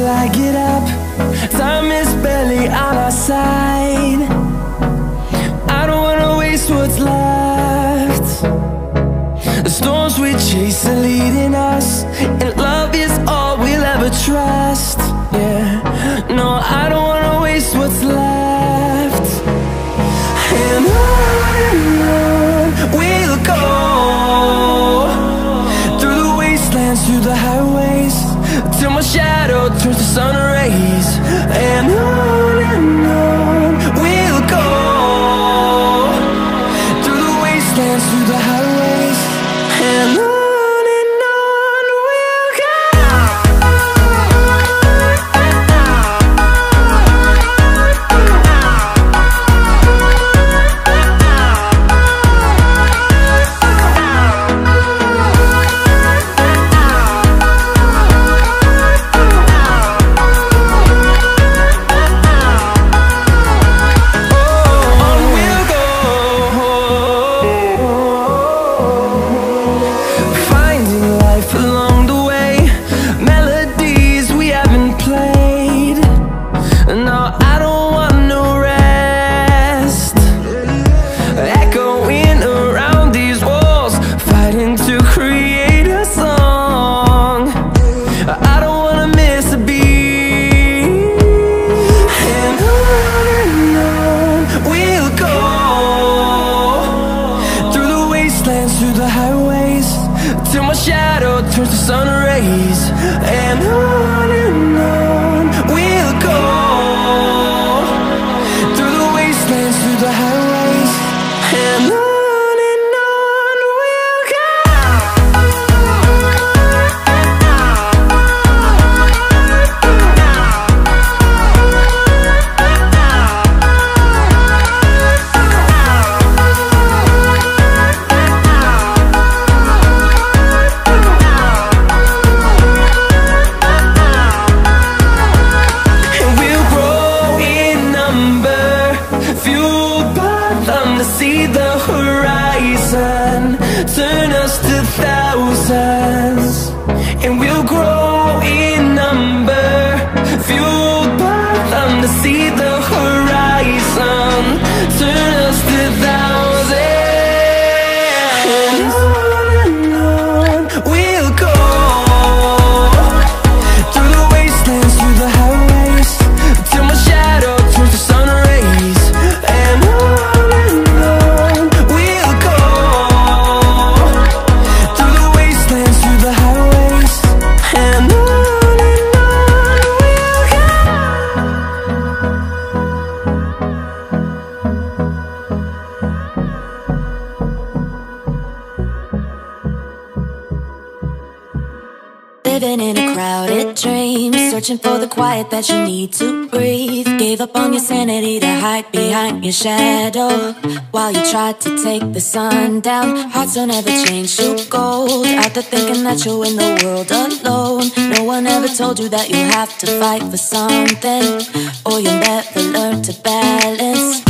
till I get up. Time is barely on our side. I don't wanna waste what's left. The storms we chase are leading us, and love is all we'll ever trust. Yeah, no, I don't wanna waste what's left. And on we'll go, through the wastelands, through the highways, till my shadow turns to sun rays. And on we'll go, through the wastelands, through the highways, and on. Through the highways, till my shadow turns to sun rays. And on we'll go, through the wastelands, through the highways, and on. See the horizon turn us to thousands, and we'll grow in number, fueled by them. To see the horizon turn us to thousands, and on we'll go, through the wastelands, through the highways, till my shadow turns to sun rays. And living in a crowded dream, searching for the quiet that you need to breathe. Gave up on your sanity to hide behind your shadow, while you tried to take the sun down. Hearts don't ever change to gold, out there thinking that you're in the world alone. No one ever told you that you'll have to fight for something, or you'll never learn to balance.